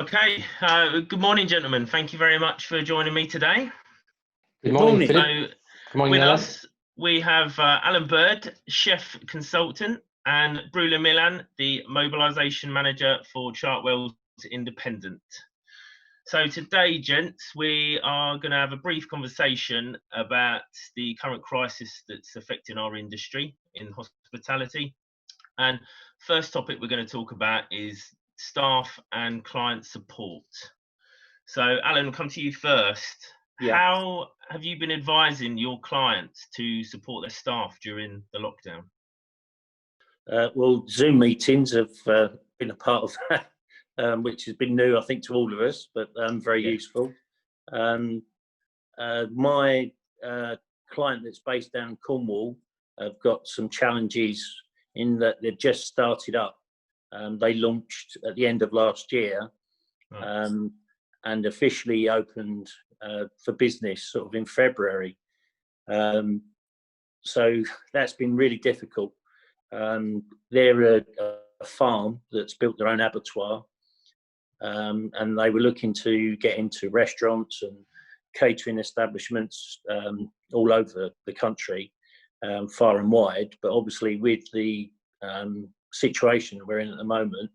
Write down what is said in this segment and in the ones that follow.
Okay, good morning, gentlemen. Thank you very much for joining me today. Good morning, Philip. Good morning, with Alan. Us, we have Alan Bird, Chef Consultant, and Brula Milan, the Mobilisation Manager for Chartwell's Independent. So today, gents, we are going to have a brief conversation about the current crisis that's affecting our industry in hospitality. And first topic we're going to talk about is staff and client support. So Alan, we'll come to you first. Yeah. How have you been advising your clients to support their staff during the lockdown? Well, Zoom meetings have been a part of that, which has been new, I think, to all of us, but very useful. My client that's based down in Cornwall have got some challenges in that they've just started up. They launched at the end of last year, and officially opened for business sort of in February. So that's been really difficult. They're a farm that's built their own abattoir, and they were looking to get into restaurants and catering establishments all over the country, far and wide. But obviously with the situation we're in at the moment,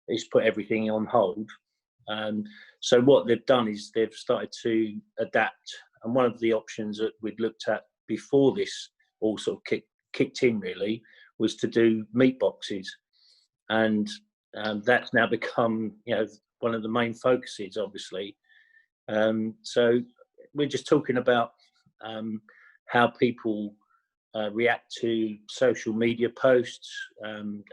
it's put everything on hold. So what they've done is they've started to adapt, and one of the options that we'd looked at before this all sort of kicked in really was to do meat boxes, and that's now become, you know, one of the main focuses, obviously. So we're just talking about how people react to social media posts,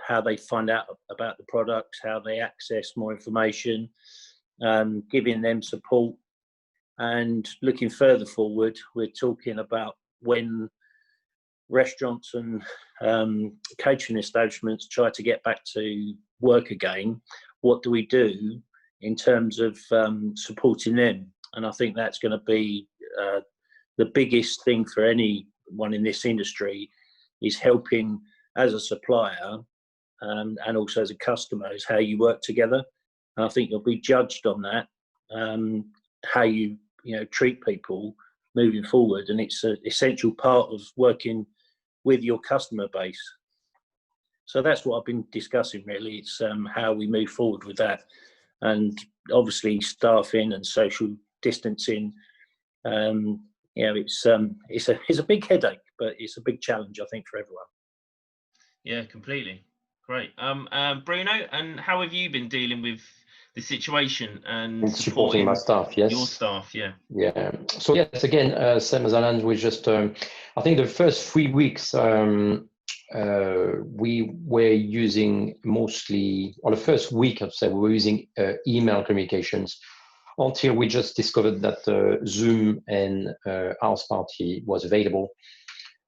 how they find out about the products, how they access more information, giving them support. And looking further forward, we're talking about when restaurants and catering establishments try to get back to work again, what do we do in terms of supporting them? And I think that's going to be the biggest thing for anyone in this industry, is helping as a supplier and also as a customer, is how you work together. And I think you'll be judged on that, how you treat people moving forward, and it's an essential part of working with your customer base. So that's what I've been discussing really. It's how we move forward with that, and obviously staffing and social distancing. It's a big headache, but it's a big challenge, I think, for everyone. Yeah, completely. Great. Bruno, and how have you been dealing with the situation and supporting my staff? Yes. Your staff, yeah. Yeah. So yes, again, same as Alan, we just, I think the first 3 weeks, we were using mostly, or the first week, I'd say, we were using email communications, until we just discovered that Zoom and House Party was available.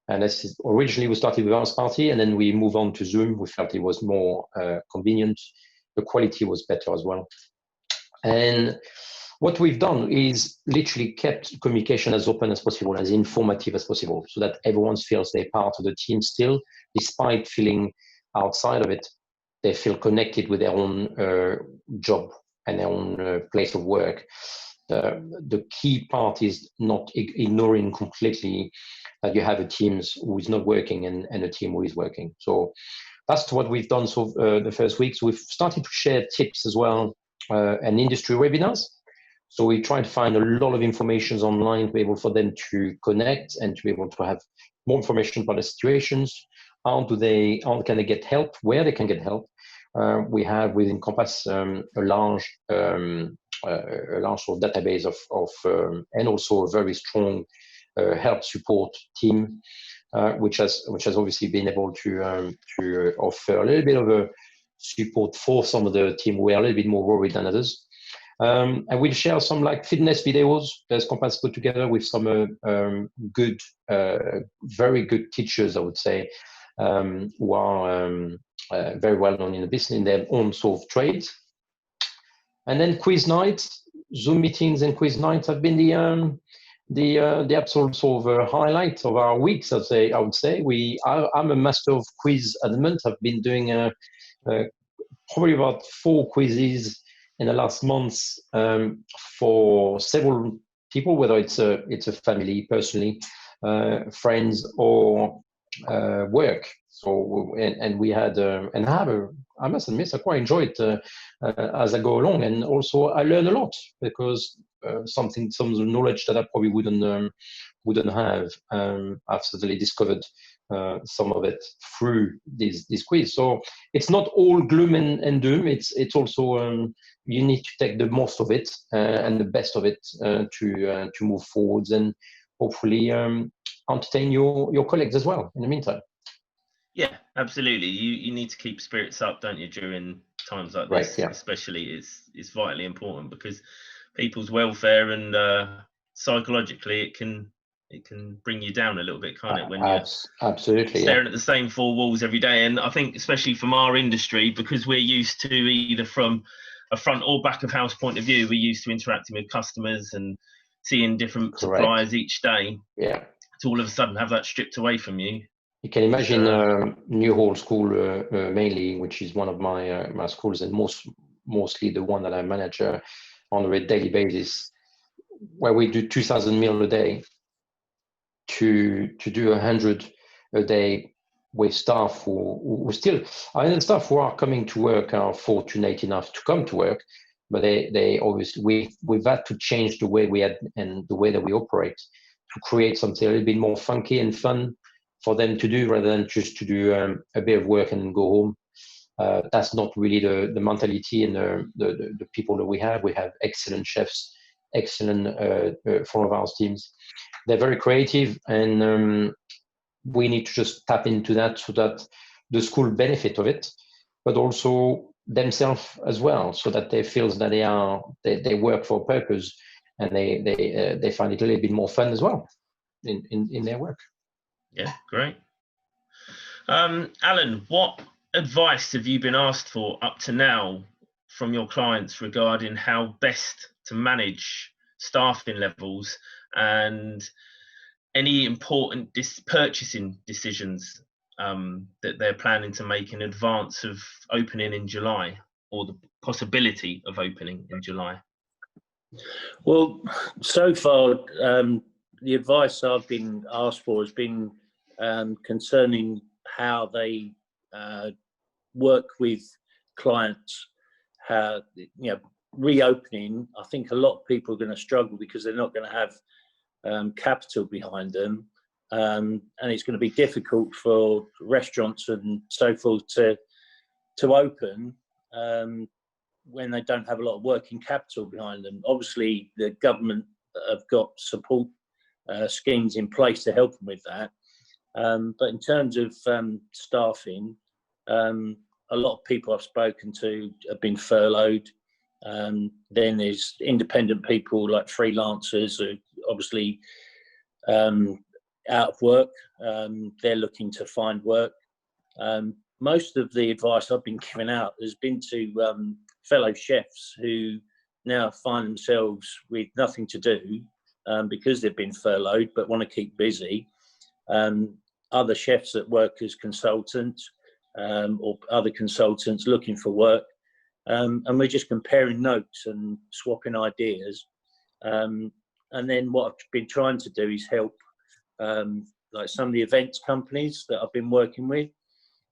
And originally we started with House Party, and then we moved on to Zoom. We felt it was more convenient. The quality was better as well. And what we've done is literally kept communication as open as possible, as informative as possible, so that everyone feels they're part of the team still, despite feeling outside of it. They feel connected with their own job and their own place of work. The key part is not ignoring completely that you have a team who is not working and a team who is working. So that's what we've done so the first weeks. We've started to share tips as well, and industry webinars. So we try to find a lot of information online to be able for them to connect and to be able to have more information about the situations. How can they get help? Where they can get help? We have within Compass a large sort of database of and also a very strong help support team, which has obviously been able to offer a little bit of a support for some of the team who are a little bit more worried than others. And we'll share some like fitness videos that Compass put together with some good, very good teachers, I would say, who are very well known in the business in their own sort of trades. And then quiz nights, Zoom meetings and quiz nights have been the absolute sort of highlight of our weeks. I would say I'm a master of quiz at the moment. I've been doing probably about 4 quizzes in the last months for several people, whether it's a family, personally, friends, or work. So and we had and I must admit, I quite enjoy it as I go along, and also I learn a lot because some of the knowledge that I probably wouldn't have I've certainly discovered some of it through this quiz. So it's not all gloom and doom. It's also you need to take the most of it and the best of it to move forwards and hopefully entertain your colleagues as well in the meantime. Yeah, absolutely. You need to keep spirits up, don't you, during times like Right, this? yeah. Especially is vitally important because people's welfare and psychologically it can bring you down a little bit, can't it, when you're absolutely staring at the same four walls every day. And I think especially from our industry, because we're used to either from a front or back of house point of view, we're used to interacting with customers and seeing different suppliers each day. Yeah. To all of a sudden have that stripped away from you. You can imagine New Hall School mainly, which is one of my schools, and mostly the one that I manage on a daily basis, where we do 2,000 meals a day. To do 100 a day with staff who still, I mean, the staff who are coming to work are fortunate enough to come to work, but they obviously we've had to change the way we had and the way that we operate to create something a little bit more funky and fun for them to do rather than just to do a bit of work and go home. That's not really the mentality and the people that we have. We have excellent chefs, excellent front of house teams. They're very creative, and we need to just tap into that so that the school benefit of it, but also themselves as well, so that they feel that they work for a purpose and they find it a little bit more fun as well in their work. Yeah, great. Alan, what advice have you been asked for up to now from your clients regarding how best to manage staffing levels and any important purchasing decisions that they're planning to make in advance of opening in July, or the possibility of opening in July? Well, so far, the advice I've been asked for has been concerning how they work with clients. How, reopening, I think a lot of people are going to struggle because they're not going to have capital behind them, and it's going to be difficult for restaurants and so forth to open when they don't have a lot of working capital behind them. Obviously, the government have got support schemes in place to help them with that. But in terms of staffing, a lot of people I've spoken to have been furloughed. Then there's independent people like freelancers who obviously out of work. They're looking to find work. Most of the advice I've been giving out has been to fellow chefs who now find themselves with nothing to do because they've been furloughed but want to keep busy. Other chefs that work as consultants or other consultants looking for work. And we're just comparing notes and swapping ideas. And then what I've been trying to do is help like some of the events companies that I've been working with.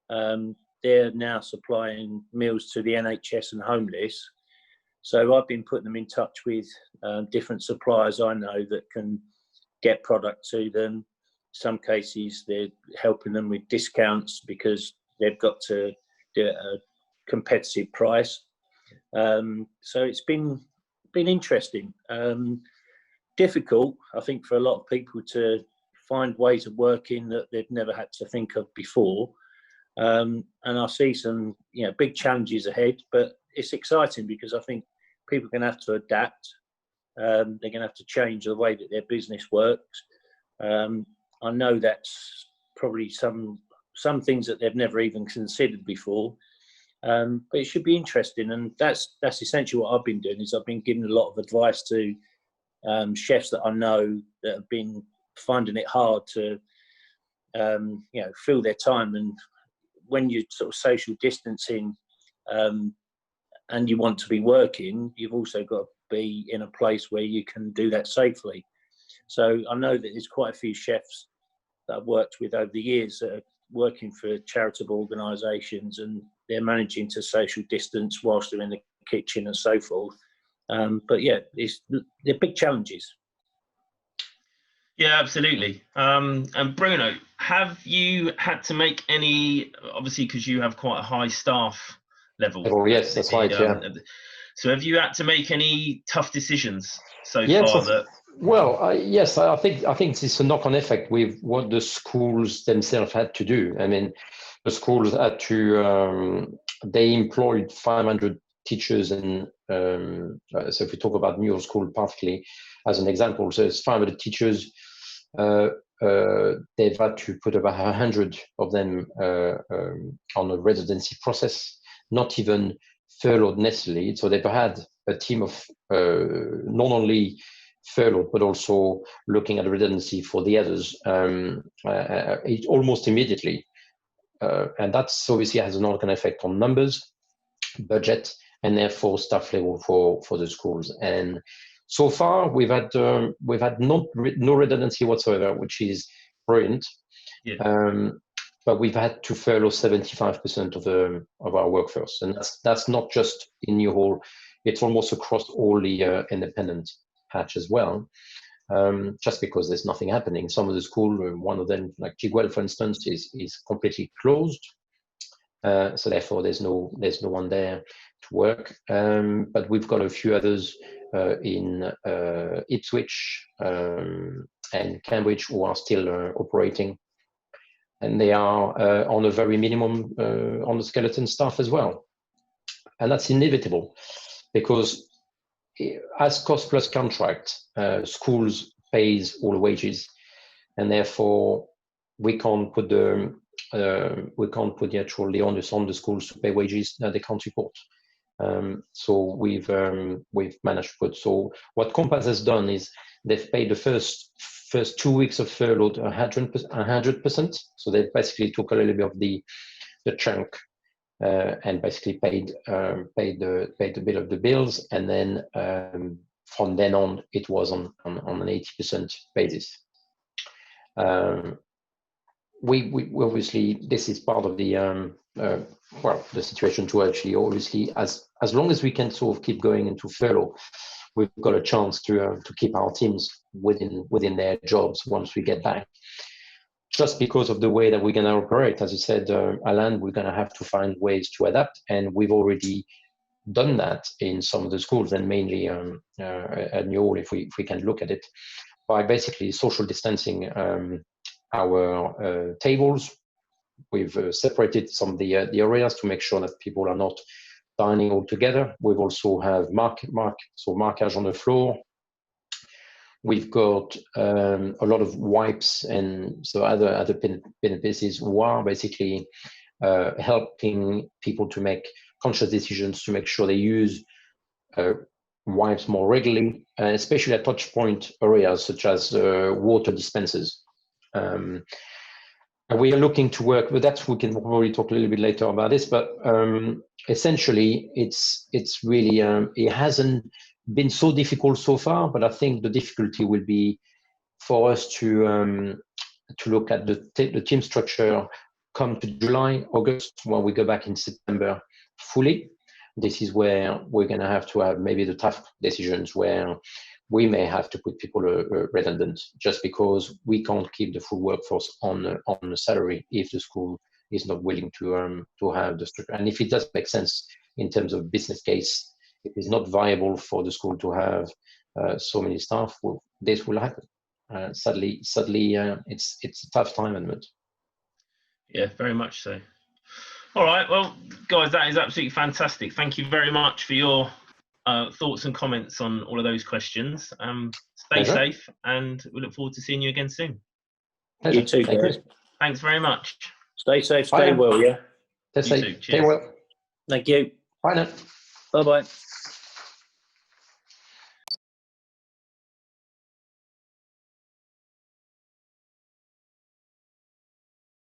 They're now supplying meals to the NHS and homeless. So I've been putting them in touch with different suppliers I know that can get product to them. Some cases they're helping them with discounts because they've got to do it at a competitive price. So it's been interesting. Difficult, I think, for a lot of people to find ways of working that they've never had to think of before. And I see some big challenges ahead, but it's exciting because I think people are going to have to adapt. They're going to have to change the way that their business works. I know that's probably some things that they've never even considered before, but it should be interesting. And that's essentially what I've been doing. Is I've been giving a lot of advice to chefs that I know that have been finding it hard to fill their time. And when you're sort of social distancing and you want to be working, you've also got to be in a place where you can do that safely. So I know that there's quite a few chefs that I've worked with over the years that are working for charitable organisations, and they're managing to social distance whilst they're in the kitchen and so forth. But yeah, they're big challenges. Yeah, absolutely. And Bruno, have you had to make any, obviously because you have quite a high staff level? Oh, yes, that's right, yeah. So have you had to make any tough decisions so Yes, far? yes, I think it's a knock-on effect with what the schools themselves had to do. I mean, the schools had to, they employed 500 teachers, and so if we talk about Muir School particularly as an example, so it's 500 teachers. They've had to put about 100 of them on a residency process, not even furloughed necessarily. So they've had a team of not only furloughed, but also looking at redundancy for the others almost immediately. And that's obviously has an knock-on effect on numbers, budget, and therefore staff level for the schools. And so far, we've had no redundancy whatsoever, which is brilliant. Yeah. But we've had to furlough 75% of our workforce, and that's not just in New Hall; it's almost across all the independent hatch as well. Just because there's nothing happening. Some of the schools, one of them, like Chigwell, for instance, is completely closed. So therefore, there's no one there to work. But we've got a few others in Ipswich and Cambridge who are still operating, and they are on a very minimum on the skeleton staff as well. And that's inevitable because as cost plus contract, schools pays all the wages, and therefore we can't put the onus on the schools to pay wages that they can't support. So we've managed to put. So what Compass has done is they've paid the first 2 weeks of furlough 100%. So they basically took a little bit of the chunk and basically paid a bit of the bills, and then from then on it was on an 80% basis. We obviously, this is part of the the situation to actually obviously as long as we can sort of keep going into furlough, we've got a chance to keep our teams within their jobs once we get back. Just because of the way that we're going to operate, as you said, Alan, we're going to have to find ways to adapt, and we've already done that in some of the schools, and mainly at New Hall, if we can look at it, by basically social distancing our tables. We've separated some of the areas to make sure that people are not dining all together. We've also have markage on the floor. We've got a lot of wipes and so other pieces who are basically helping people to make conscious decisions to make sure they use wipes more regularly, especially at touch point areas such as water dispensers. And we are looking to work, but that's, we can probably talk a little bit later about this, but essentially it's really, it hasn't been so difficult so far, but I think the difficulty will be for us to look at the team structure come to July, August, when we go back in September fully. This is where we're going to have maybe the tough decisions where we may have to put people redundant, just because we can't keep the full workforce on the salary if the school is not willing to have the structure. And if it does make sense in terms of business case, it is not viable for the school to have so many staff, this will happen. Sadly, it's a tough time at the moment. Yeah, very much so. All right, well, guys, that is absolutely fantastic. Thank you very much for your thoughts and comments on all of those questions. Stay safe, and we look forward to seeing you again soon. You too, guys. Thanks very much. Stay safe, stay well, yeah? Stay safe. Stay well. Thank you. Bye now. Bye-bye.